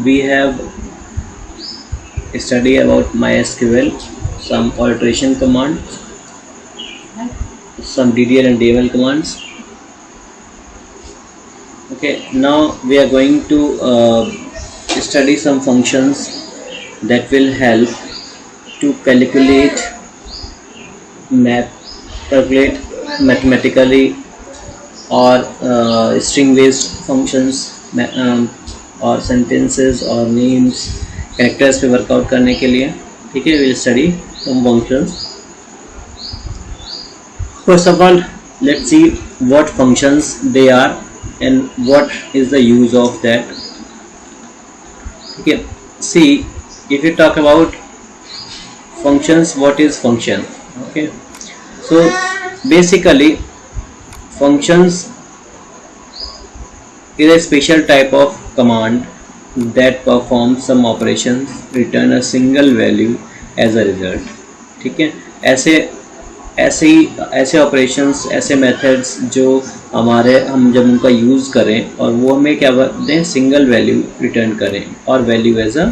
We have study about MySQL, some alteration commands, some DDL and DML commands. Okay, now we are going to study some functions that will help to calculate mathematically or string based functions और sentences और names characters पे workout करने के लिए. ठीक है, we'll study some functions. First of all, let's see what functions they are and what is the use of that. Okay, see, if you talk about functions, what is function? Okay, so basically functions is a special type of command that performs some operations, return a single value as a result. ठीक है, ऐसे operations, ऐसे methods जो हम जब उनका use करें और वो हमें क्या दें, सिंगल वैल्यू रिटर्न करें और वैल्यू एज अ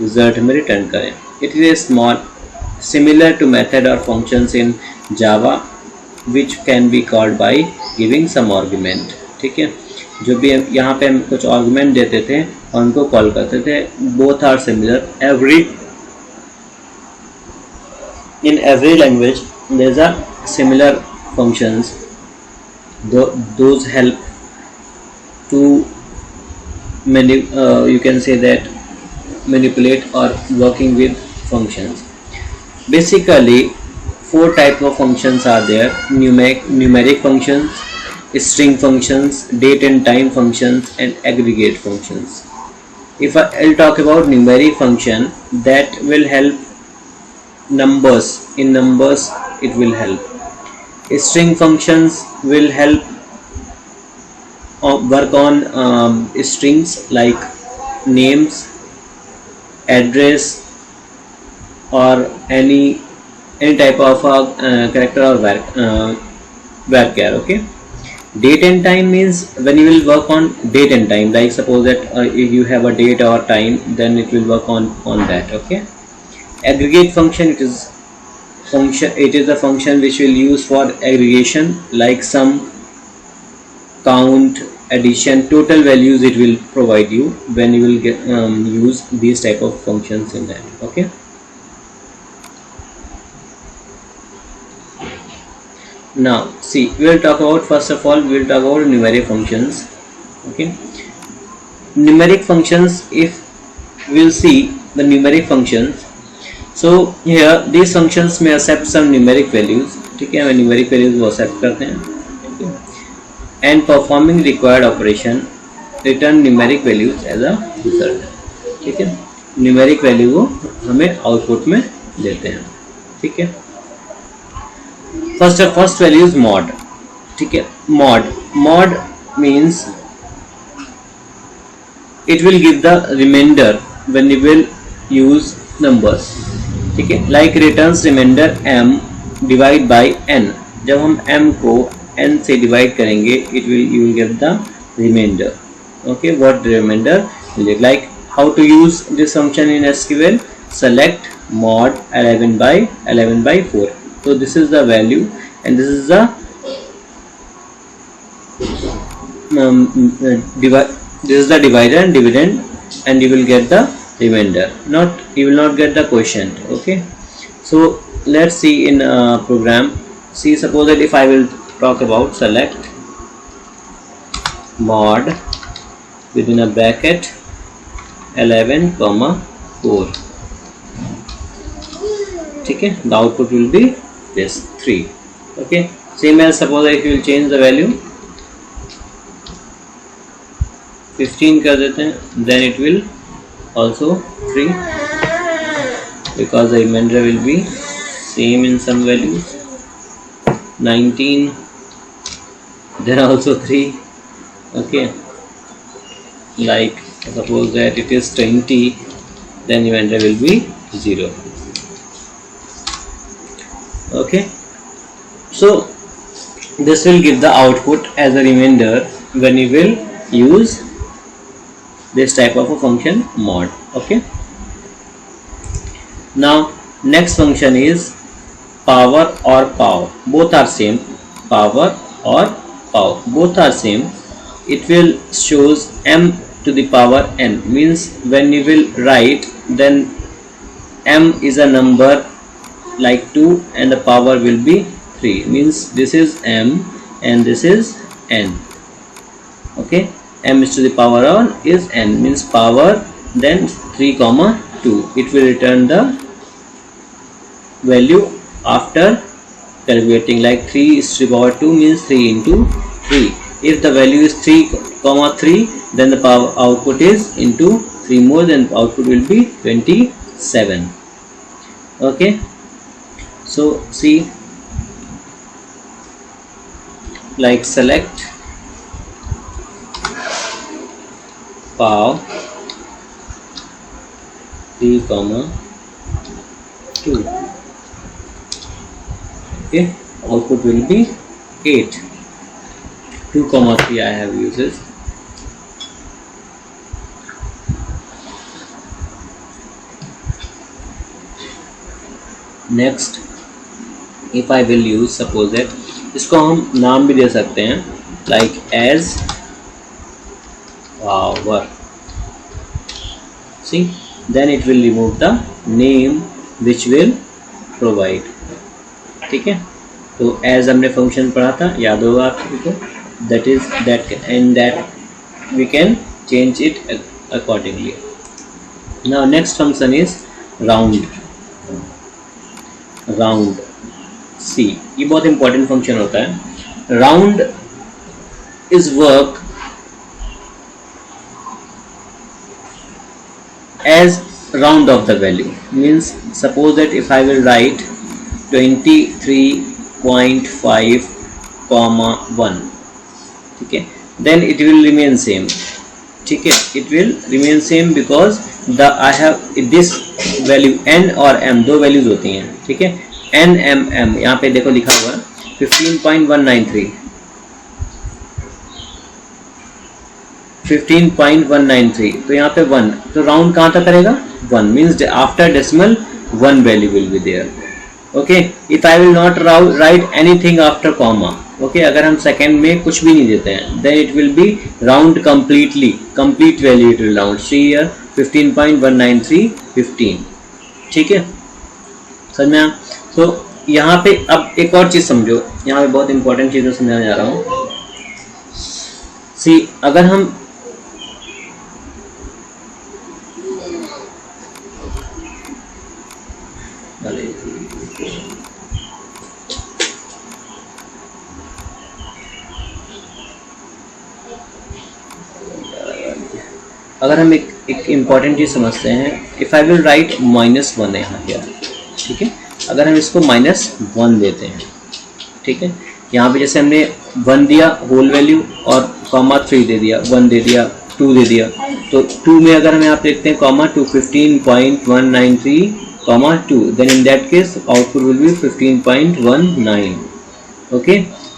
रिजल्ट हमें रिटर्न करें. It is a small similar to method or functions in Java which can be called by giving some argument. ठीक है, जो भी यहाँ पे हम कुछ आर्गुमेंट देते थे और उनको कॉल करते थे. Both are similar. In every language there are similar functions. Those help to you can say that manipulate or working with functions. Basically 4 types of functions are there: numeric functions, string functions, date and time functions, and aggregate functions. If I'll talk about numeric function, that will help numbers. In numbers it will help. String functions will help work on strings like names, address, or any type of character or varchar. Okay, date and time means when you will work on date and time, like suppose that if you have a date or time, then it will work on that. Okay, aggregate function, it is a function which will use for aggregation, like sum, count, addition, total values it will provide you when you will get use these type of functions in that. Okay, now see, we will talk about, first of all we will talk about numeric functions. Okay, numeric functions, if we will see the numeric functions, so here these functions may accept some numeric values. ठीक है, हमें numeric values वो accept करते हैं. ठीक है, and performing required operation return numeric values as a result. ठीक है, numeric value वो हमें output में देते हैं. ठीक है, first value is mod. ठीक है, mod means it will give the remainder when you will use numbers. ठीक है, like returns remainder m divide by n. जब हम m को n से divide करेंगे, you will get the remainder. Okay, what remainder will it, like how to use this function in SQL? Select mod 11 by 4. So this is the value and this is the this is the divider and dividend, and you will get the remainder. You will not get the quotient. Okay, so let's see in program. See, suppose that if I will talk about select mod within a bracket 11 comma 4. ठीक है, the output will be this 3. Okay, same as suppose if you will change the value, 15 कर देते हैं, then it will also 3 because the remainder will be same in some values. 19, then also 3. Okay, like suppose that it is 20, then remainder will be 0. Okay, so this will give the output as a remainder when you will use this type of a function mod. Okay, now next function is power or pow. Both are same, power or pow, both are same. It will shows m to the power n, means when you will write, then m is a number like 2 and the power will be 3, means this is m and this is n. Okay, m is to the power on is n, means power, then 3 comma 2. It will return the value after calculating, like 3 is to the power 2 means 3 into 3. If the value is 3 comma 3, then the power output is into 3 more, then output will be 27. Okay, so see, like select pow 3 comma 2. Okay, output will be 8. 2 comma 3 I have uses. Next, if I will use, suppose that इसको हम नाम भी दे सकते हैं, like as power. See, then it will remove the name which will provide. ठीक है, तो as हमने फंक्शन पढ़ा था, याद होगा आपको, that is that, and that we can change it accordingly. Now next function is round. Round see, ये बहुत इंपॉर्टेंट फंक्शन होता है. Round is work as round of the value, means suppose that if I will write 23.5 comma 1, ठीक है, then it will remain same. ठीक है, it will remain same because the I have this value n और m, दो values होती हैं. ठीक है, n m m, यहाँ पे देखो लिखा हुआ 15.193 15.193, तो यहाँ पे 1, तो राउंड कहाँ तक करेगा 1, means after decimal 1 value will be there. Okay, if I will not write anything after comma, okay, अगर हम सेकेंड में कुछ भी नहीं देते हैं, then it will be round completely, complete value it will round. See here 15.193 15. ठीक है, समझ में आया. तो यहाँ पे अब एक और चीज समझो, यहाँ पे बहुत इंपॉर्टेंट चीजें समझाने जा रहा हूँ. सी, अगर हम एक इम्पॉर्टेंट चीज समझते हैं, इफ आई विल राइट -1 यहाँ किया, ठीक है, अगर हम इसको -1 देते हैं, ठीक है, यहाँ पे जैसे हमने 1 दिया होल वैल्यू और कॉमा 3 दे दिया, 1 दे दिया, 2 दे दिया, तो 2 में अगर हम यहाँ पे देखते हैं comma 2 15.193 comma 2, then in that case output will be 15.19. Okay,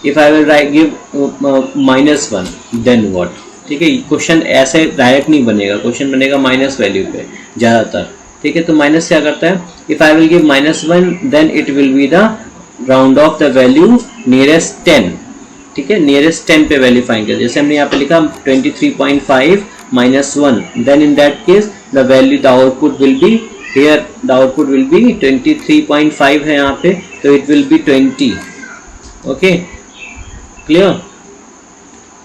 if I will write give -1 then what. ठीक है, क्वेश्चन ऐसे डायरेक्ट नहीं बनेगा, क्वेश्चन बनेगा माइनस वैल्यू पे ज़्यादातर. ठीक है, तो माइनस क्या करता है, if I will give -1 then it will be the round off the value nearest 10. ठीक है, नियरेस्ट 10 पे वैल्यू फाइंड कर, जैसे हमने यहाँ पे लिखा 23.5 -1, then in that case the value the output will be here, the output will be 23.5 है यहाँ पे, तो it will be 20. Okay, clear.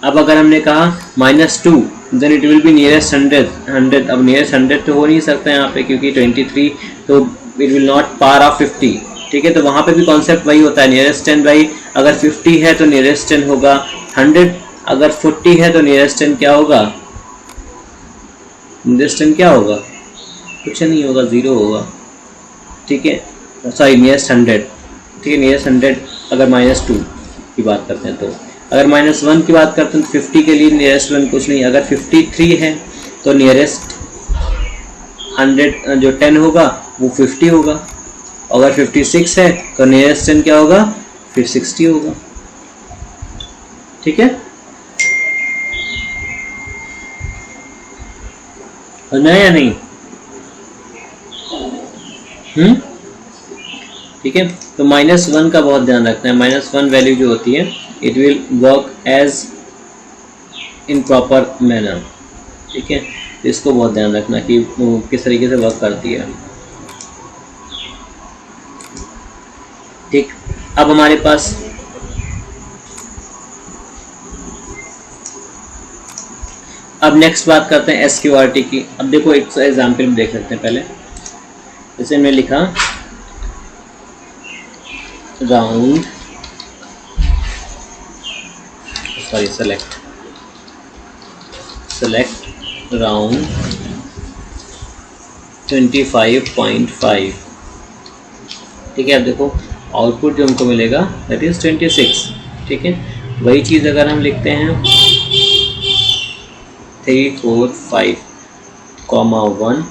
अब अगर हमने कहा -2 then it will be nearest 100. अब नियरेस्ट 100 तो हो नहीं सकता यहाँ पे, क्योंकि 23, तो it will not par of 50. ठीक है, तो वहाँ पे भी कॉन्सेप्ट वही होता है, नियरेस्ट 10 भाई, अगर 50 है तो नियरेस्ट 10 होगा, 100 अगर 40 है तो नियरेस्ट 10 क्या होगा नियरेस्ट 10 क्या होगा, कुछ नहीं होगा, 0 होगा, ठीक है, सॉरी नियरेस्ट 100, ठीक है, नियरेस्ट 100 अगर -2 की बात करते हैं तो, अगर -1 की बात करते हैं तो 50 के लिए नियरेस्ट 1 कुछ नहीं, अगर 53 है तो नियरेस्ट 100 जो 10 होगा वो 50 होगा, अगर 56 है तो नियरेस्ट 10 क्या होगा, फिर 60 होगा, ठीक है, समझना या नहीं? ठीक है, तो -1 का बहुत ध्यान रखना है, -1 वैल्यू जो होती है it will work as in proper manner, ठीक है, तो इसको बहुत ध्यान रखना कि वो किस तरीके से वर्क करती है, ठीक। अब हमारे पास अब नेक्स्ट बात करते हैं SQRT की। अब देखो एक एग्जाम्पल देख सकते हैं पहले, जैसे मैं लिखा राउंड, सॉरी सेलेक्ट राउंड 25.5, ठीक है। अब देखो आउटपुट जो हमको मिलेगा दैट इज 26, ठीक है। वही चीज़ अगर हम लिखते हैं 3, 4, 5, 1,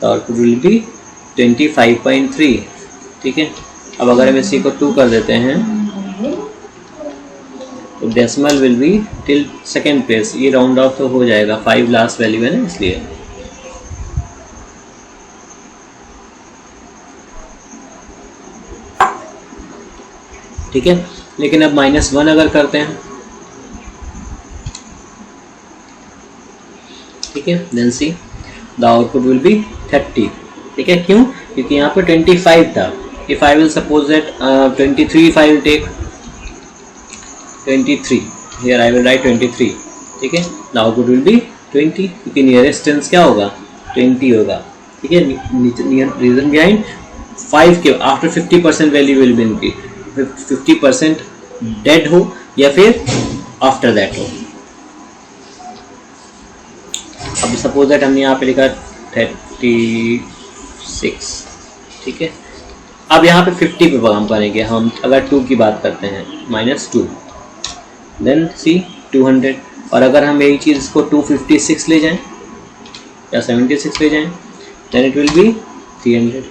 तो आउटपुट विल बी 25.3, ठीक है। अब अगर हम इसी को 2 कर देते हैं तो decimal will be till second place, ये राउंड ऑफ तो हो जाएगा, 5 लास्ट वैल्यू है ना इसलिए, ठीक है। लेकिन अब -1 अगर करते हैं, ठीक है, then see the output will be 30, ठीक है। क्यों? क्योंकि यहाँ पे 25 था। If I will suppose that 23, if I will take 23, here I will write 23, ठीक है, द आउटपुट विल बी 20, क्योंकि नियरेस्ट टेंस क्या होगा, 20 होगा, ठीक है। रीजन बिहाइंड 5 के आफ्टर 50% वैल्यू विल बी इनकी 50% डेड हो या फिर आफ्टर दैट हो। अब सपोज दैट हमने यहाँ पे लिखा 36, ठीक है। अब यहाँ पे 50 पे काम करेंगे हम, अगर 2 की बात करते हैं -2, देन सी 200, और अगर हम यही चीज़ इसको 256 ले जाएं या 76 ले जाएं देन इट विल बी 300।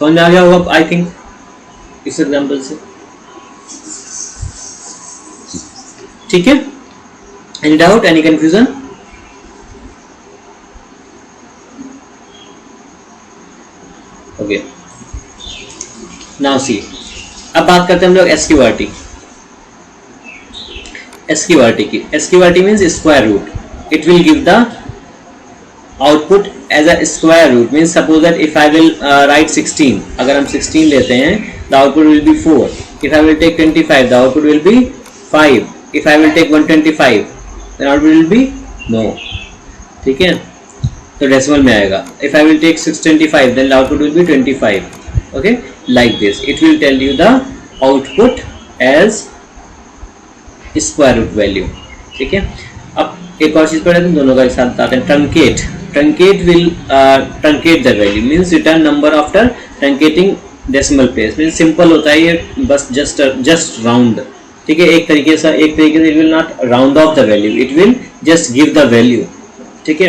समझ में आ गया होगा आई थिंक इस एग्जाम्पल से, ठीक है। Any doubt, any confusion? Okay, now see, अब बात करते हैं हम लोग SQRT की। SQRT means square root, it will give the output as a square root, means suppose that if I will write 16, अगर हम 16 लेते हैं the output will be 4, if I will take 25 the output will be 5, if I will take 125 then output will be no, ठीक है, तो decimal में आएगा। If I will take 625 then output will be 25, okay, like this it will tell you the output as square root value, ठीक है। अब एक और चीज पढ़े तो दोनों का एक साथ आते हैं, truncate will truncate the value means return number after truncating decimal place, means simple होता है ये, बस just round, ठीक है। एक तरीके से it will not round off the value, it will just give the value, ठीक है।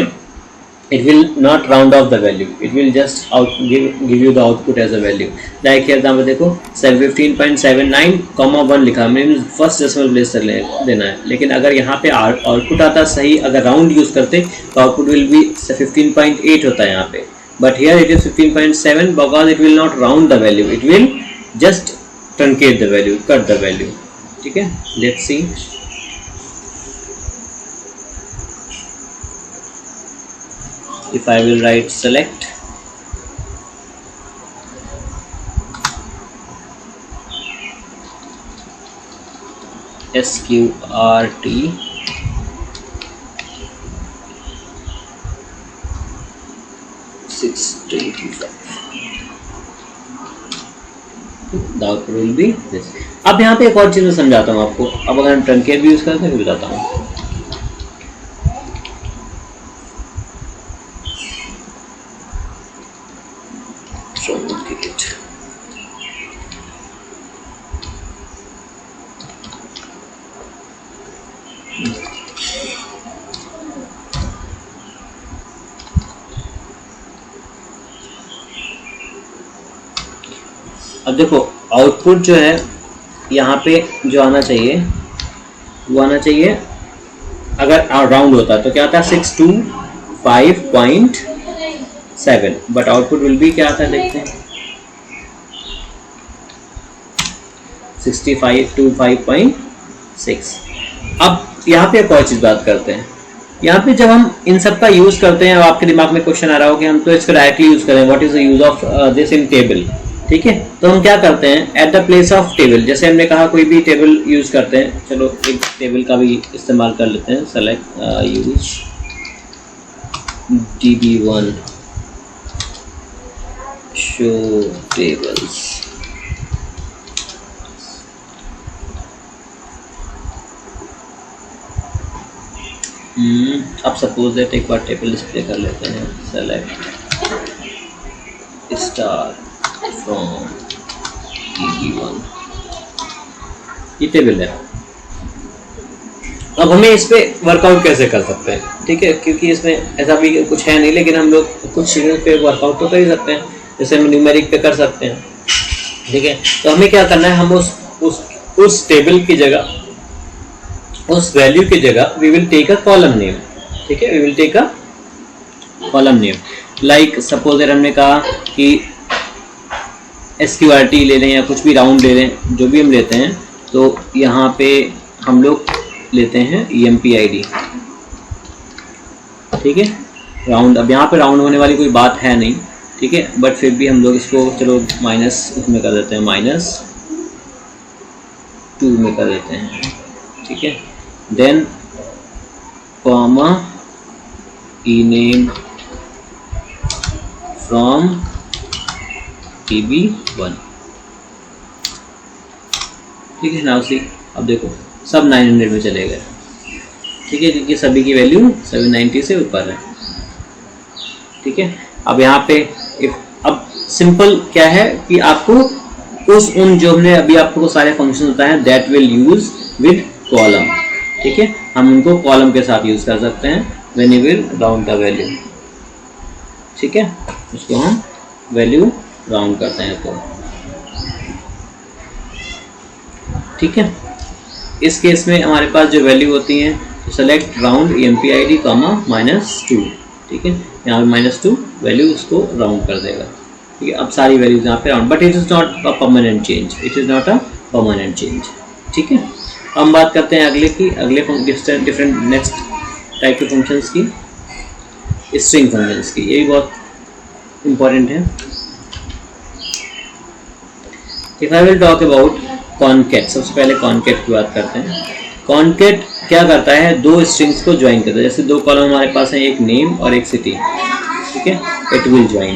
It will not round off the value, it will just give you the output as a value. Like example देखो 15.79, 1 लिखा, mean first decimal place तक देना है, लेकिन अगर यहाँ पे आउटपुट आता सही, अगर राउंड यूज करते तो आउटपुट विल बी 15.8 होता है यहाँ पे, but here it is 15.7 because it will not round the value, it will just truncate the value, cut the value, ठीक है। Let's see, if I will write select SQRT 625, the output will be this। अब यहाँ पे एक और चीज मैं समझाता हूँ आपको। अब अगर हम ट्रंकेट भी यूज करते हैं फिर बताता हूँ। अब देखो आउटपुट जो है यहाँ पे जो आना चाहिए वो आना चाहिए, अगर राउंड होता तो क्या आता है 625.7, बट आउटपुट विल बी क्या आता है देखते हैं 6525.6। अब यहाँ पे एक और चीज़ बात करते हैं, यहाँ पे जब हम इन सब का यूज़ करते हैं, अब आपके दिमाग में क्वेश्चन आ रहा हो कि हम तो इसको डायरेक्टली यूज़ करें, what is the use of this in table, ठीक है। तो हम क्या करते हैं at the place of table, जैसे हमने कहा कोई भी टेबल यूज़ करते हैं, चलो एक टेबल का भी इस्तेमाल कर लेते हैं, select use db1 show tables. अब सपोज दैट एक बार टेबल डिस्प्ले कर लेते हैं, सेलेक्ट स्टार फ्रॉम db1, ये टेबल है। अब हमें इस पे वर्कआउट कैसे कर सकते हैं, ठीक है, क्योंकि इसमें ऐसा भी कुछ है नहीं, लेकिन हम लोग कुछ चीज़ों पे वर्कआउट तो कर ही सकते हैं, जैसे हम न्यूमेरिक पे कर सकते हैं, ठीक है। तो हमें क्या करना है, हम उस टेबल की जगह, उस वैल्यू की जगह we will take a column name, ठीक है, we will take a column name. Like suppose हमने कहा कि SQRT ले लें या कुछ भी राउंड ले लें, जो भी हम लेते हैं, तो यहाँ पे हम लोग लेते हैं EMPID, ठीक है, राउंड। अब यहाँ पे राउंड होने वाली कोई बात है नहीं, ठीक है, बट फिर भी हम लोग इसको चलो माइनस उसमें कर देते हैं, -2 में कर देते हैं, ठीक है। Then comma ename from db1, ठीक है। नाउ सी, अब देखो सब 900 में चले गए, ठीक है, क्योंकि सभी की वैल्यू 790 से ऊपर है, ठीक है। अब यहाँ पे अब सिंपल क्या है कि आपको उन जो हमने अभी आपको सारे फंक्शन होता है that will use with column, ठीक है, हम उनको कॉलम के साथ यूज कर सकते हैं when you will round the value, ठीक है, उसको हम वैल्यू राउंड करते हैं तो, ठीक है। इस केस में हमारे पास जो वैल्यू होती हैं, तो सेलेक्ट राउंड EMPID -2, ठीक है, यहाँ पे -2 वैल्यू उसको राउंड कर देगा, ठीक है। अब सारी वैल्यूज यहाँ पे round, but it is not a permanent change, it is not a permanent change, ठीक है। हम बात करते हैं अगले की, अगले डिफरेंट नेक्स्ट टाइप के फंक्शंस की, स्ट्रिंग फंक्शंस की, ये भी बहुत इंपॉर्टेंट है। If I will talk about concat, सबसे पहले कॉनकैट की बात करते हैं। कॉनकैट क्या करता है, दो स्ट्रिंग्स को ज्वाइन करता है, जैसे दो कॉलम हमारे पास है, एक नेम और एक सिटी, ठीक है, it will join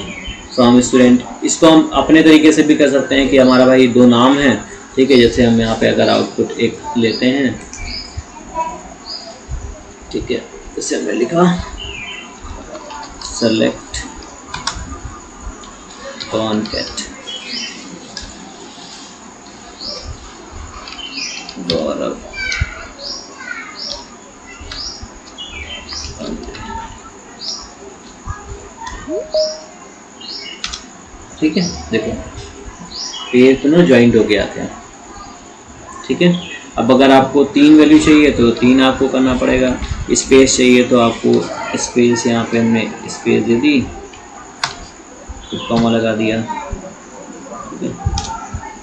from student. इसको हम अपने तरीके से भी कर सकते हैं कि हमारा भाई दो नाम है, ठीक है, जैसे हम यहाँ पे अगर आउटपुट एक लेते हैं, ठीक है, जैसे हमने लिखा सेलेक्ट कॉनकैट गौरव, ठीक है, देखो ये तो ना ज्वाइंट हो गया था, ठीक है। अब अगर आपको 3 वैल्यू चाहिए तो 3 आपको करना पड़ेगा, स्पेस चाहिए तो आपको स्पेस, यहाँ पे हमने स्पेस दे दी, कॉमा लगा दिया, ठीक है।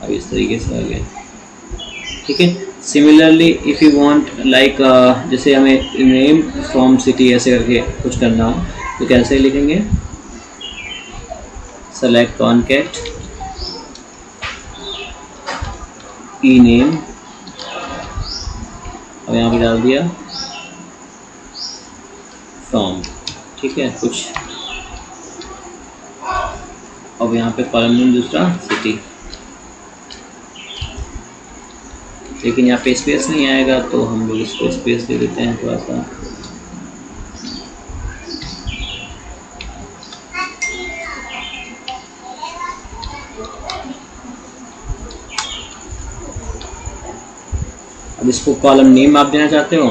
अब इस तरीके से आ गया, ठीक है। Similarly if you want like, जैसे हमें नेम फ्रॉम सिटी ऐसे करके कुछ करना हो तो कैसे लिखेंगे, सेलेक्ट कॉनकैट ename, अब यहाँ पे डाल दिया फ्रॉम, ठीक है, कुछ, अब यहाँ पे कॉलम नेम दूसरा सिटी, लेकिन यहाँ पे स्पेस नहीं आएगा तो हम लोग इसको स्पेस दे देते हैं थोड़ा सा, अब इसको कॉलम नेम आप देना चाहते हो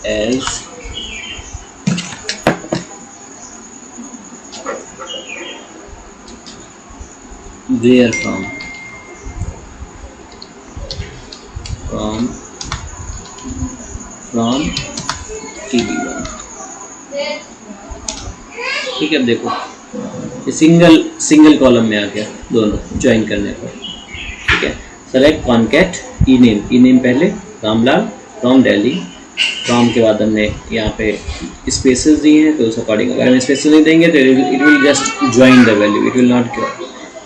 एज where from tb1। ठीक है, अब देखो ये सिंगल कॉलम में आ गया दोनों ज्वाइन करने पर। ठीक है, सेलेक्ट कॉन्कैट ई नेम पहले रामलाल फ्रॉम दिल्ली। फ्रॉम के बाद हमने यहाँ पे स्पेसेस दिए हैं, तो उस अकॉर्डिंग अगर हम स्पेसेस नहीं देंगे तो it will just join the value, it will not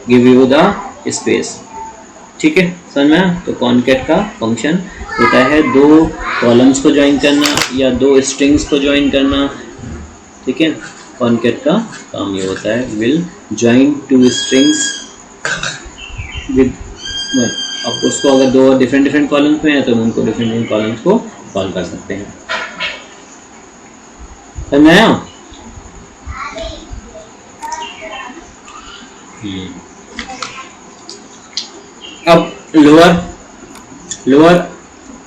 give you the space. ठीक है, समझ में आया? तो कॉन्कैट का फंक्शन होता है दो कॉलम्स को ज्वाइन करना या दो स्ट्रिंग्स को ज्वाइन करना। ठीक है, कॉन्कैट का काम ये होता है, will join two strings with. अब उसको अगर दो डिफरेंट कॉलम्स में है तो उनको डिफरेंट कॉलम्स को कॉल कर सकते हैं। समझ में आया? अब लोअर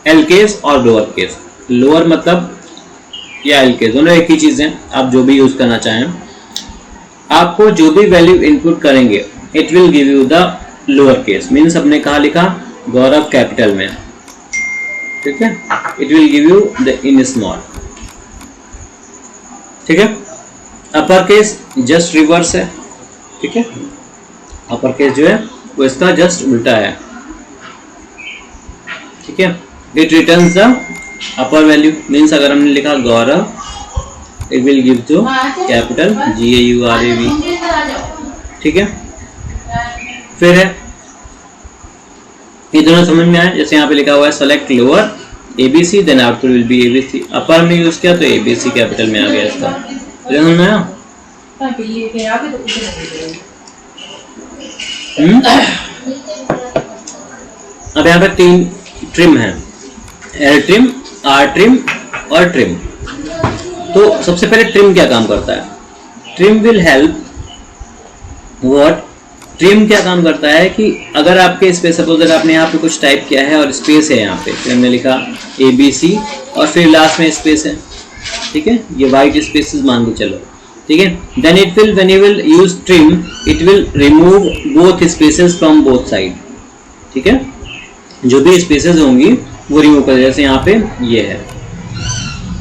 एल केस और लोअर केस। लोअर मतलब या एल केस दोनों एक ही चीज है, आप जो भी यूज करना चाहें। आपको जो भी वैल्यू इनपुट करेंगे it will give you the lower case. Means हमने कहा लिखा गौरव कैपिटल में, ठीक है, it will give you the in small. ठीक है, अपर केस जस्ट रिवर्स है। ठीक है, अपर केस जो है वो इसका जस्ट उल्टा है। ठीक है, it returns the upper value. Means अगर हमने लिखा Gaurav, it will give to capital GAURAV। ठीक है, फिर है ये दोनों समझ में आए। जैसे यहाँ पे लिखा हुआ है select lower ABC then output will be ABC। Upper में यूज किया तो ABC कैपिटल में आ गया इसका। समझ में आया? अब यहाँ पे 3 ट्रिम है, L ट्रिम, R ट्रिम और ट्रिम। तो सबसे पहले ट्रिम क्या काम करता है? Trim will help what? Trim क्या काम करता है कि अगर आपके स्पेस, सपोज अगर आपने यहाँ पे कुछ टाइप किया है और स्पेस है यहाँ पे, फिर हमने लिखा ABC और फिर लास्ट में स्पेस है। ठीक है, ये वाइट स्पेसेस मान के चलो। ठीक है, then it will when you will use trim it will remove both spaces from both side. ठीक है, जो भी स्पेसेस होंगी वो रिमूव कर, जैसे यहाँ पे ये है।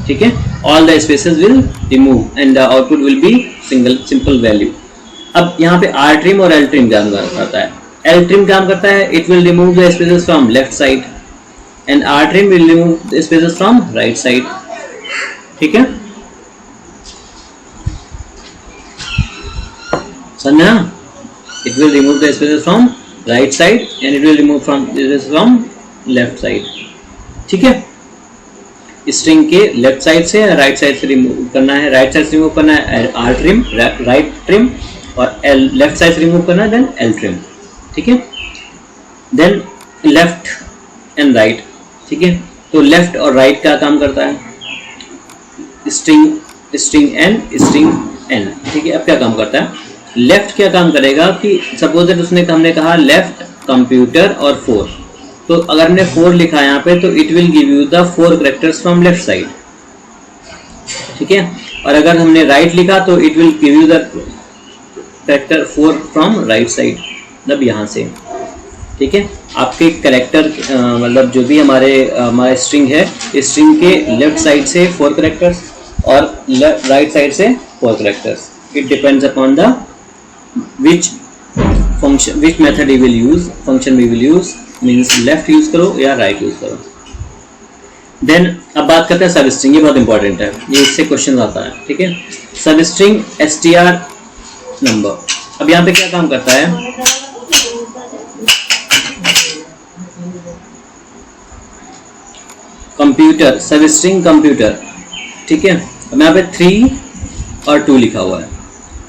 ठीक है, all the spaces will remove and the output will B simple value. अब यहाँ पे R ट्रिम और L ट्रिम काम करता है। L ट्रिम काम करता है it will remove the spaces from left side and R trim will remove the spaces from right side. ठीक है, समझा? It will remove the spaces from right side and it will remove from left side. ठीक है, string के left side से right side से remove करना है, राइट साइड से रिमूव करना है R ट्रिम, राइट ट्रिम, और लेफ्ट साइड से रिमूव करना है देन L ट्रिम। ठीक है, देन लेफ्ट एंड राइट। ठीक है, तो लेफ्ट और राइट क्या काम करता है? String N string N। ठीक है, अब क्या काम करता है? लेफ्ट क्या काम करेगा कि सपोज दैट हमने कहा लेफ्ट कंप्यूटर और 4, तो अगर हमने 4 लिखा है यहाँ पे तो it will give you the 4 characters from left side. ठीक है, और अगर हमने राइट लिखा तो it will give you the character 4 from right side, मतलब यहाँ से। ठीक है, आपके कैरेक्टर मतलब जो भी हमारा स्ट्रिंग है, स्ट्रिंग के लेफ्ट साइड से 4 कैरेक्टर्स और राइट साइड से 4 characters. It depends upon the which function, which method we will use, function we will use. Means left use करो या राइट यूज करो। देन अब बात करते हैं सब स्ट्रिंग। ये बहुत इंपॉर्टेंट है, ये इससे क्वेश्चन आता है। ठीक है, सब स्ट्रिंग str नंबर। अब यहाँ पे क्या काम करता है? कंप्यूटर, सब स्ट्रिंग कंप्यूटर। ठीक है, अब यहाँ पे 3 और 2 लिखा हुआ है।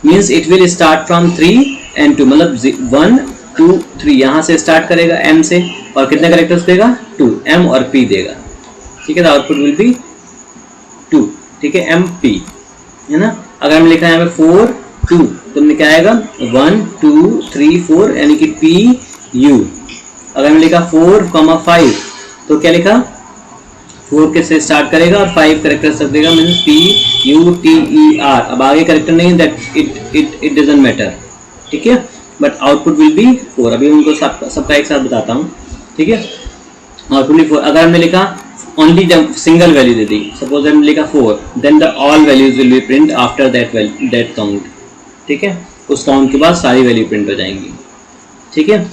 Means it will start from 3 and 2, मतलब 1 2 3 यहाँ से स्टार्ट करेगा M से, और कितने कैरेक्टर्स देगा? 2, M और P देगा। ठीक है, तो आउटपुट विल बी 2। ठीक है, MP है ना। अगर हम लिखा है यहाँ पे 4 2 तो हमने क्या आएगा? 1 2 3 4 यानी कि PU। अगर हमने लिखा 4 5 तो क्या लिखा? 4 के से स्टार्ट करेगा और 5 करेक्टर्स तक देगा, मीन्स PUTER। अब आगे करेक्टर नहीं है, दैट इट डजंट मैटर, ठीक है, बट आउटपुट विल बी 4। अभी उनको सबका एक साथ बताता हूँ, ठीक है। आउटपुट भी 4। अगर हमने लिखा ओनली जब सिंगल वैल्यू दे दी, सपोज हमने लिखा 4, then the all values will be print after that count, ठीक है। उस काउंट के बाद सारी वैल्यू प्रिंट हो जाएंगी, ठीक है।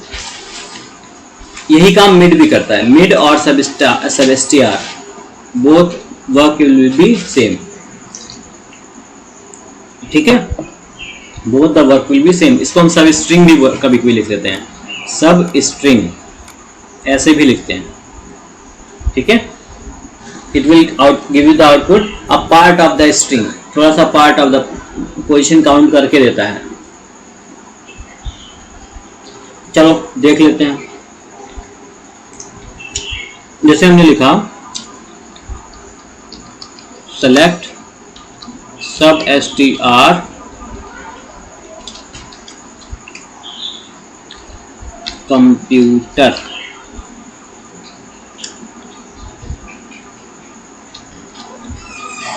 यही काम मिड भी करता है। मिड और substr both work will be same, ठीक है, both the work will be same. इसको हम सब स्ट्रिंग भी कभी कभी लिख लेते हैं, सब स्ट्रिंग ऐसे भी लिखते हैं, ठीक है। It will give you the output a part of the string, थोड़ा सा part of the position count करके देता है। चलो देख लेते हैं। जैसे हमने लिखा सेलेक्ट सब str कंप्यूटर,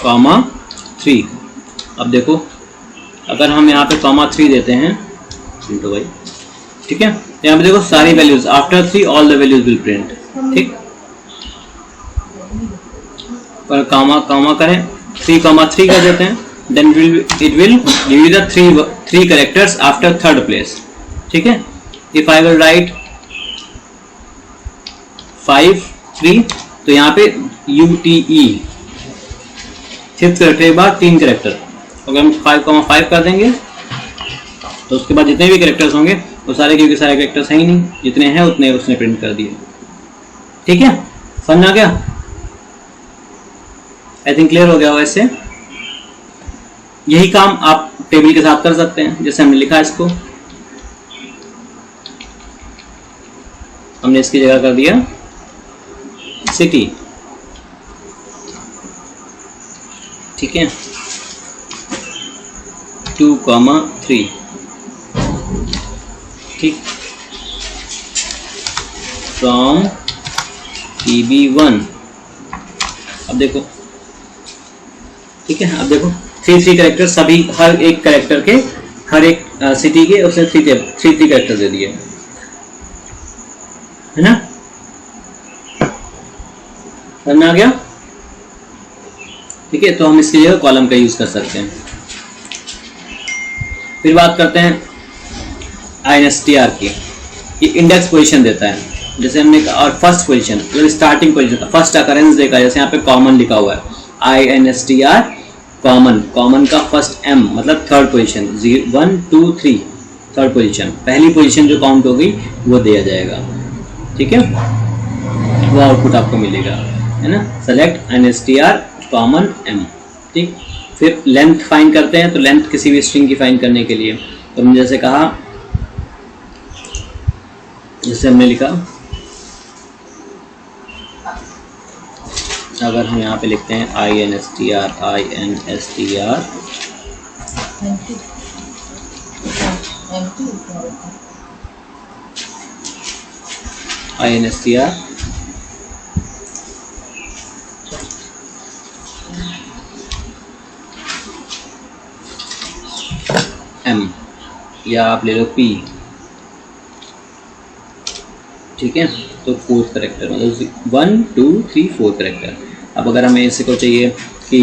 कॉमा 3। अब देखो अगर हम यहाँ पे कॉमा 3 देते हैं, तो भाई ठीक है, यहाँ पे देखो सारी values after 3 all the values will print, ठीक। पर कॉमा करें 3,3 कर देते हैं, then it will give you the three characters after third place, ठीक है। इफ आई विल राइट 5 3, तो यहाँ पे UTE फिफ्थ कैरेक्टर के बाद 3 कैरेक्टर। अगर हम 5,5 कर देंगे तो उसके बाद जितने भी कैरेक्टर्स होंगे वो सारे, क्योंकि सारे कैरेक्टर्स हैं ही नहीं, जितने हैं उतने उसने प्रिंट कर दिए, ठीक है। समझ आ गया? आई थिंक क्लियर हो गया होगा। इससे यही काम आप टेबल के साथ कर सकते हैं। जैसे हमने लिखा इसको, हमने इसकी जगह कर दिया सिटी, ठीक है, 2,3, ठीक, फ्रॉम TB1। अब देखो, ठीक है, अब देखो 3 कैरेक्टर सभी, हर एक कैरेक्टर के, हर एक सिटी के उसने 3 कैरेक्टर दे दिए, है ना। समझ आ गया? ठीक है, तो हम इसकी जगह कॉलम का यूज कर सकते हैं। फिर बात करते हैं INSTR की। ये इंडेक्स पोजीशन देता है, जैसे हमने कहा, और फर्स्ट पोजीशन मतलब स्टार्टिंग पोजीशन, फर्स्ट अकरेंस देगा। जैसे यहाँ पे कॉमन लिखा हुआ है INSTR कॉमन, कॉमन का फर्स्ट M मतलब थर्ड पोजीशन, 1 2 3 थर्ड पोजीशन, पहली पोजीशन जो काउंट होगी वो दिया जाएगा, ठीक है, वो आउटपुट आपको मिलेगा, है ना। सेलेक्ट INSTR कॉमन M, ठीक। फिर लेंथ फाइंड करते हैं, तो लेंथ किसी भी स्ट्रिंग की फाइंड करने के लिए, तो हमने जैसे कहा, जैसे हमने लिखा, अगर हम यहाँ पे लिखते हैं INSTR M, या आप ले लो P, ठीक है, तो 4th कैरेक्टर मतलब 1 2 3 4 कैरेक्टर। अब अगर हमें इसी को चाहिए कि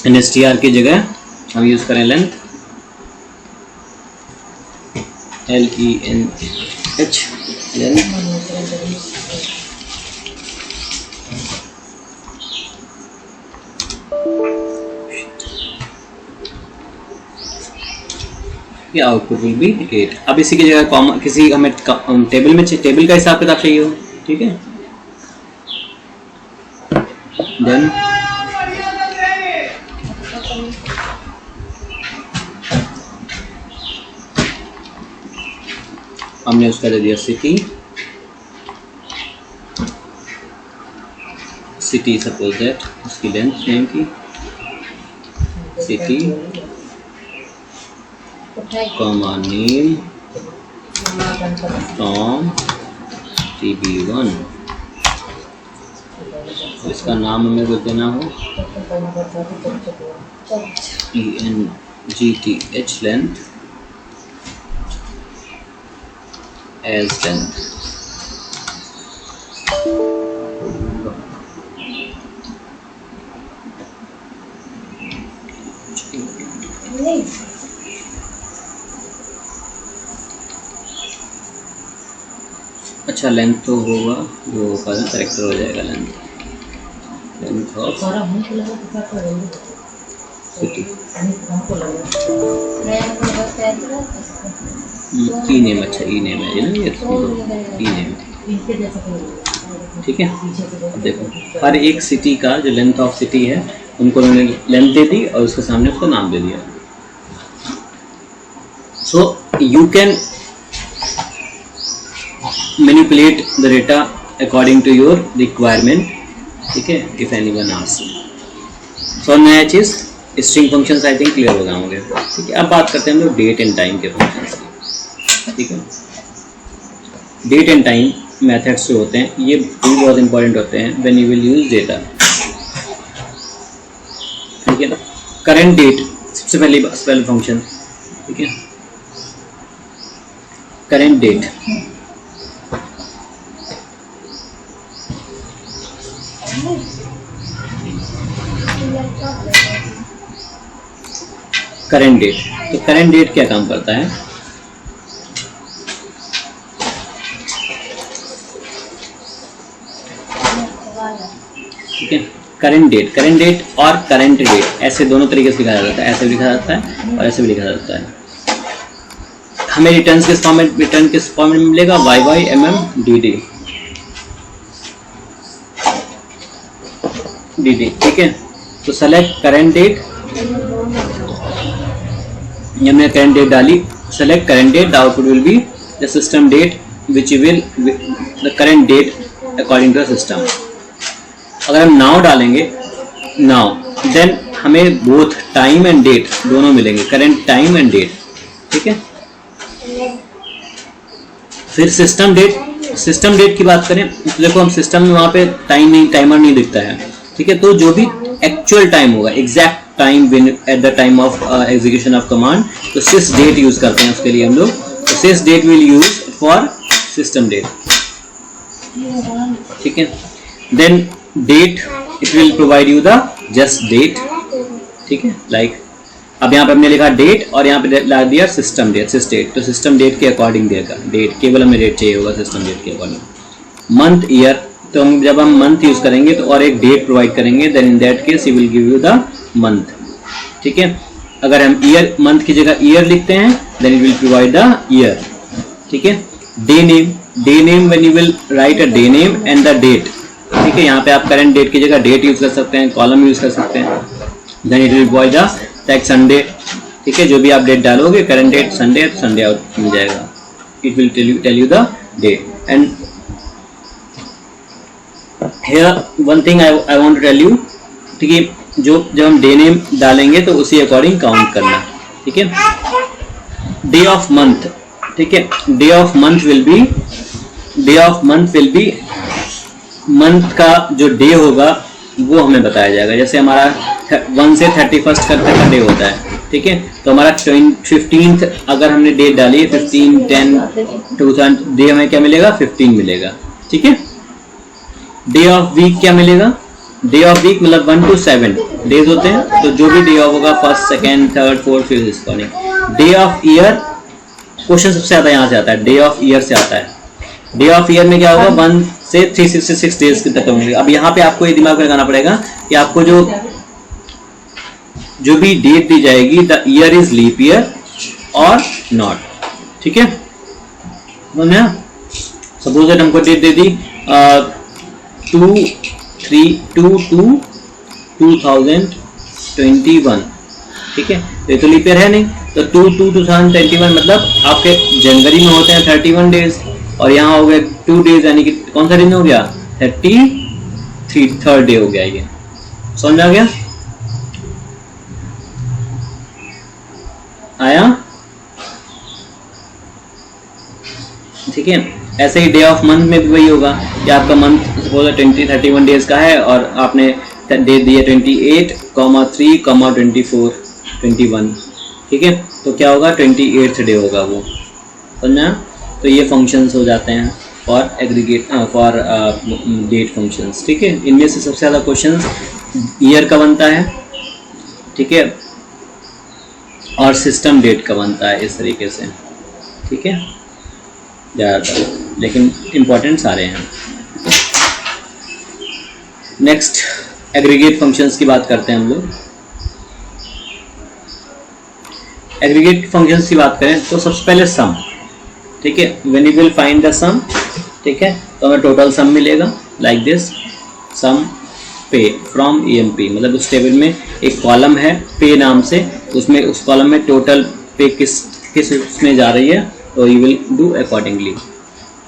INSTR की जगह हम यूज करें length, LENH, length, output will B 8। अब इसी की जगह कॉमन, किसी हमें टेबल में टेबल का हिसाब किताब चाहिए हो, ठीक है, देन हमने उसका दे दिया सिटी, सपोज दैट उसकी लेंथ नेम की city comma name from TB1, इसका नाम हमें कुछ देना हो, ENGTH लेंथ एज लेंथ। अच्छा लेंथ तो होगा, जो होगा करेक्टर हो जाएगा length of city. E name, अच्छा ई नेम है ये ना, ये ई नेम, ठीक है। अब देखो हर एक सिटी का जो लेंथ ऑफ सिटी है उनको उन्होंने लेंथ दे दी और उसके सामने उसको नाम दे दिया। So you can manipulate the data according to your requirement, ठीक है, if anyone asks। सो नया चीज़ string functions I think clear हो गए होंगे, ठीक है। अब बात करते हैं हम लोग डेट एंड टाइम के फंक्शंस की, ठीक है। डेट एंड टाइम मेथड्स जो होते हैं ये भी बहुत इंपॉर्टेंट होते हैं when you will use data, ठीक है ना। करेंट डेट सबसे पहले फंक्शन, ठीक है। करेंट डेट, करेंट डेट, तो करेंट डेट क्या काम करता है, ठीक है। करेंट डेट और करेंट डेट ऐसे दोनों तरीके से लिखा जाता है, ऐसे भी लिखा जाता है और ऐसे भी लिखा जाता है। हमें रिटर्न किस फॉर्मेट में मिलेगा, YYMM DD, ठीक है। तो सेलेक्ट करेंट डेट, हमने करेंट डेट डाली, select current date, the output will be the system date which will the current date according to the system. अगर हम नाउ डालेंगे, नाउ देन हमें बोथ टाइम एंड डेट दोनों मिलेंगे, current time and date, ठीक है। फिर सिस्टम डेट की बात करें तो देखो हम सिस्टम में वहाँ पे टाइमर नहीं दिखता है, ठीक है। तो जो भी एक्चुअल टाइम होगा, exact time at the time of execution of command, तो सिस डेट यूज करते हैं उसके लिए हम लोग। तो sys date will use for system date, ठीक है। Then date it will provide you the just date, ठीक है। लाइक अब यहाँ पे हमने लिखा डेट और यहाँ पे ला दिया सिस्टम डेट, तो सिस्टम डेट के अकॉर्डिंग देगा डेट, केवल हमें डेट चाहिए होगा सिस्टम डेट के अकॉर्डिंग। मंथ ईयर, तो हम जब हम मंथ यूज करेंगे तो और एक डेट प्रोवाइड करेंगे, then in that case he will give you the month, ठीक है। अगर हम ईयर, मंथ की जगह ईयर लिखते हैं then it will provide the year, ठीक है। Day name when you will write a day name and the date, ठीक है। यहाँ पे आप करंट डेट की जगह डेट यूज कर सकते हैं, कॉलम यूज कर सकते हैं। Then it will provide the tag Sunday, ठीक है। जो भी आप डेट डालोगे करंट डेट संडे, तो संडे आउट मिल जाएगा, it will tell you the day. And here one thing I want to tell you, ठीक है, जब हम डे नेम डालेंगे तो उसी अकॉर्डिंग काउंट करना, ठीक है। डे ऑफ मंथ, ठीक है, day of month will be month का जो डे होगा वो हमें बताया जाएगा। जैसे हमारा 1 से 31 तक का डे होता है, ठीक है। तो हमारा 15th अगर हमने डेट डाली 15/10/2000, डे हमें क्या मिलेगा, 15 मिलेगा, ठीक है। डे ऑफ वीक क्या मिलेगा, डे ऑफ वीक मतलब 1 to 7 डेज होते हैं, तो जो भी डे ऑफ होगा 1st, 2nd, 3rd, 4th, 5th इस according. Day of year, question सबसे ज्यादा यहाँ से आता है, डे ऑफ ईयर से आता है। डे ऑफ ईयर में क्या होगा, 1 से 366 डेज तक होंगे। अब यहाँ पे आपको ये दिमाग में लगाना पड़ेगा कि आपको जो भी डेट दी जाएगी, the year is leap year और नॉट, ठीक है। सपोज दैट हमको डेट दे दी 2/3/2021, ठीक है। ये तो लीप ईयर है नहीं, तो 2/2/2021 मतलब आपके जनवरी में होते हैं 31 डेज और यहाँ हो गए 2 डेज, यानी कि कौन सा दिन हो गया, 33rd डे हो गया। ये समझ आ गया, आया, ठीक है। ऐसे ही डे ऑफ मंथ में भी वही होगा कि आपका मंथ सपोज 31 डेज का है और आपने डेट दी है 28, 3, 24, 21, ठीक है, तो क्या होगा 28th डे होगा वो, समझना। तो ये फंक्शंस हो जाते हैं for aggregate for date functions, ठीक है। इनमें से सबसे ज़्यादा क्वेश्चंस ईयर का बनता है, ठीक है, और सिस्टम डेट का बनता है, इस तरीके से, ठीक है, ज़्यादातर, लेकिन इम्पोर्टेंट सारे हैं। नेक्स्ट एग्रीगेट फंक्शंस की बात करते हैं हम लोग। एग्रीगेट फंक्शंस की बात करें तो सबसे पहले सम, ठीक है, when you will find the sum, ठीक है, तो हमें टोटल सम मिलेगा लाइक दिस, सम पे फ्रॉम EMP, मतलब उस टेबल में एक कॉलम है पे नाम से, उसमें उस कॉलम में टोटल पे किस उसमें जा रही है, तो यू विल डू अकॉर्डिंगली।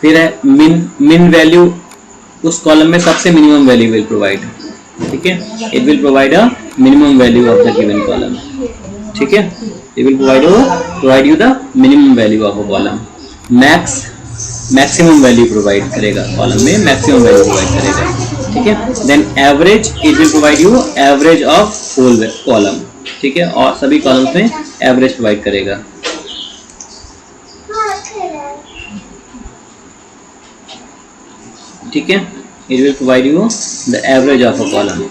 फिर है मिन वैल्यू, उस कॉलम में सबसे मिनिमम वैल्यू विल प्रोवाइड, ठीक है, it will provide a minimum value of the given column, ठीक है, it will provide you the minimum value of a column. Maximum value provide करेगा, कॉलम में मैक्सिमम वैल्यू प्रोवाइड करेगा, ठीक है। Then average, it will provide you average of whole column, ठीक है, और सभी कॉलम्स में एवरेज प्रोवाइड करेगा। ठीक है, it will provide you the average of a column,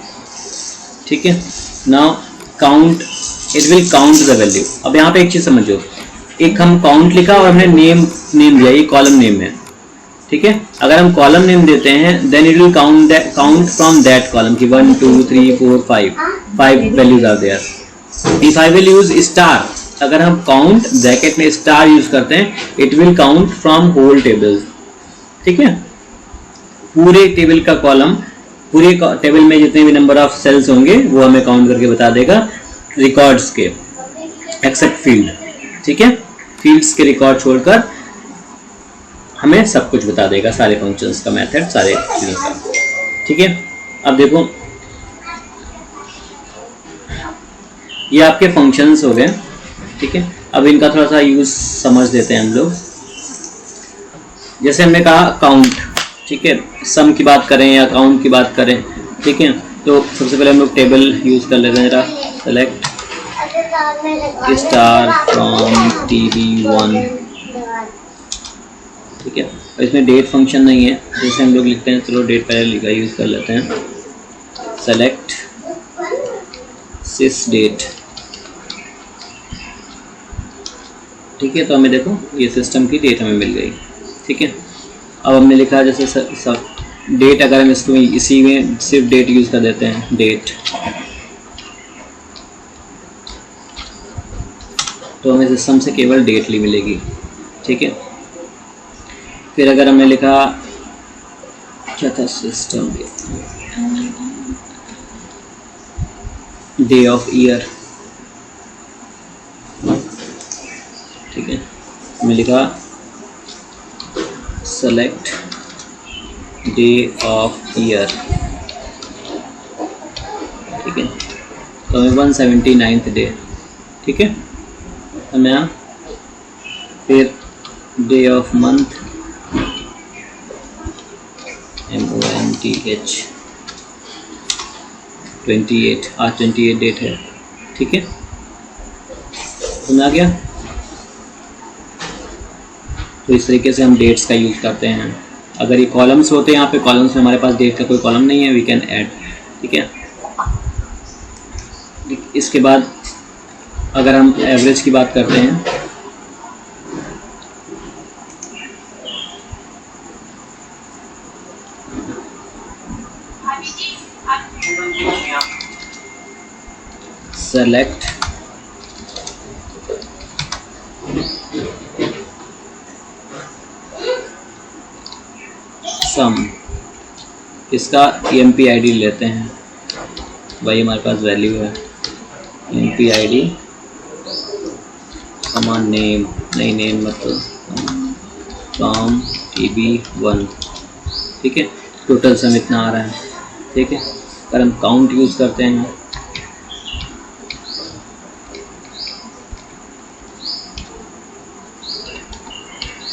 ठीक है। Now count, it will count the value. अब यहाँ पे एक चीज समझो, एक हम काउंट लिखा और हमने नेम दिया, ये कॉलम नेम है, ठीक है। अगर हम कॉलम नेम देते हैं then it will count from that column की 1 2 3 4 5 values are there. If I will use star, अगर हम काउंट ब्रैकेट में स्टार यूज करते हैं, it will count from whole table, ठीक है, पूरे टेबल का कॉलम, पूरे टेबल में जितने भी नंबर ऑफ सेल्स होंगे वो हमें काउंट करके बता देगा, रिकॉर्ड्स के एक्सेप्ट फील्ड, ठीक है, फील्ड्स के रिकॉर्ड छोड़कर हमें सब कुछ बता देगा, सारे फंक्शंस का मेथड, सारे चीज़ों का, ठीक है। अब देखो ये आपके फंक्शंस हो गए, ठीक है। अब इनका थोड़ा सा यूज समझ लेते हैं हम लोग। जैसे हमने कहा काउंट, ठीक है, सम की बात करें या काउंट की बात करें, ठीक है, तो सबसे पहले हम लोग टेबल यूज कर लेते हैं जरा। सेलेक्ट स्टार फ्रॉम TB1, ठीक है, और इसमें डेट फंक्शन नहीं है, जैसे हम लोग लिखते हैं, चलो डेट पहले लिखा यूज कर लेते हैं। सेलेक्ट सिस डेट, ठीक है, तो हमें देखो ये सिस्टम की डेट हमें मिल गई, ठीक है। अब हमने लिखा जैसे सब डेट, अगर हम इसको इसी में सिर्फ डेट यूज कर देते हैं, डेट, तो हमें सिस्टम से केवल डेट ली मिलेगी, ठीक है। फिर अगर हमने लिखा क्या था, सिस्टम डे ऑफ ईयर, ठीक है, हमने लिखा सेलेक्ट डे ऑफ ईयर, ठीक है, तो हमें 179th डे, ठीक है, हमें यहाँ फिर डे ऑफ मंथ MONTH 28, आज 28 डेट है, ठीक है, समझ आ गया। तो इस तरीके से हम डेट्स का यूज करते हैं। अगर ये कॉलम्स होते हैं, यहाँ पे कॉलम्स में हमारे पास डेट का कोई कॉलम नहीं है, वी कैन ऐड, ठीक है। इसके बाद अगर हम एवरेज की बात करते हैं, सेलेक्ट सम, इसका EMP ID लेते हैं, भाई हमारे पास वैल्यू है, EMP ID कमांड नेम, नहीं नेम मतलब फ्रॉम TB1, ठीक है, टोटल सम इतना आ रहा है, ठीक है। अगर हम काउंट यूज करते हैं,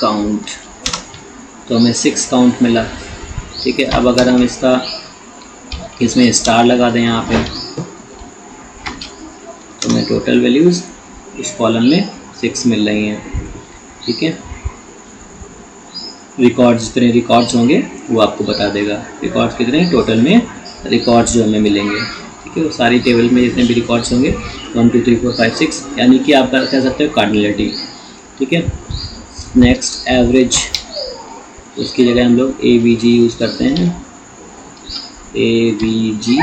काउंट, तो हमें 6 काउंट मिला। ठीक है, अब अगर हम इसमें स्टार लगा दें यहाँ पे, तो हमें टोटल वैल्यूज़ इस कॉलम में 6 मिल रही हैं। ठीक है, रिकॉर्ड्स जितने रिकॉर्ड्स होंगे वो आपको बता देगा, रिकॉर्ड्स कितने टोटल में रिकॉर्ड्स जो हमें मिलेंगे। ठीक है, वो सारी टेबल में जितने भी रिकॉर्ड्स होंगे 1 2 3 4 5 6, यानी कि आप कह सकते हो कार्डिनलिटी। ठीक है, नेक्स्ट एवरेज, उसकी जगह हम लोग AVG यूज़ करते हैं, AVG,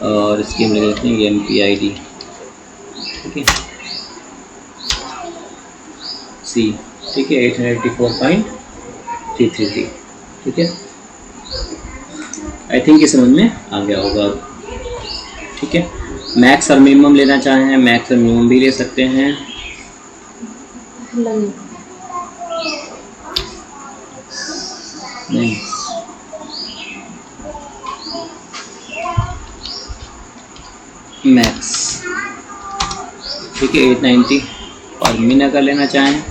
और इसकी हम लिखते हैं MPID। ठीक है, C। ठीक है, 884.333। ठीक है, आई थिंक ये समझ में आ गया होगा। ठीक है, मैक्स और मिनिमम लेना चाहें, मैक्स और मिनिमम भी ले सकते हैं। नहीं, मैक्स। ठीक है, 890, और मिन अगर लेना चाहें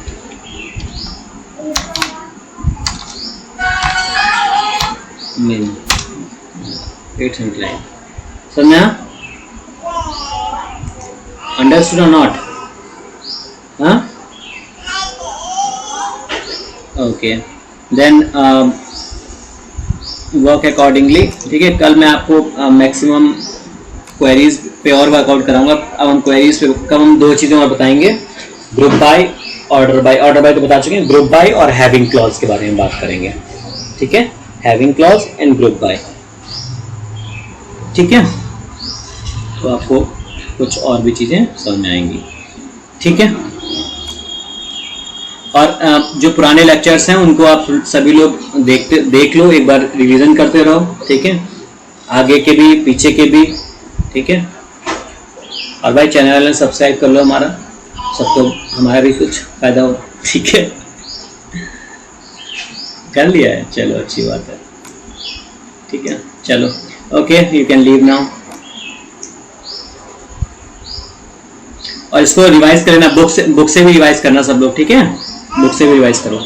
मिन 809। समझा? अंडरस्टूड और नॉट? हाँ, ओके, देन वर्क अकॉर्डिंगली। ठीक है, कल मैं आपको मैक्सिमम क्वेरीज पे और वर्कआउट कराऊंगा। अब हम क्वेरीज पे कब हम 2 चीज़ें और बताएंगे, group by, order by. Order by तो बता चुके हैं, ग्रुप बाय और हैविंग क्लॉज के बारे में बात करेंगे। ठीक है, having clause and group by. ठीक है, तो आपको कुछ और भी चीज़ें समझ में आएंगी। ठीक है, और जो पुराने लेक्चर्स हैं उनको आप सभी लोग देख लो, एक बार रिवीजन करते रहो। ठीक है, आगे के भी पीछे के भी। ठीक है, और भाई चैनल सब्सक्राइब कर लो हमारा, सबको हमारा भी कुछ फायदा हो। ठीक है, कर लिया है, चलो अच्छी बात है। ठीक है, चलो okay, you can leave now. और इसको रिवाइज करना, बुक से भी रिवाइज करना सब लोग। ठीक है, बुक से भी रिवाइज करो।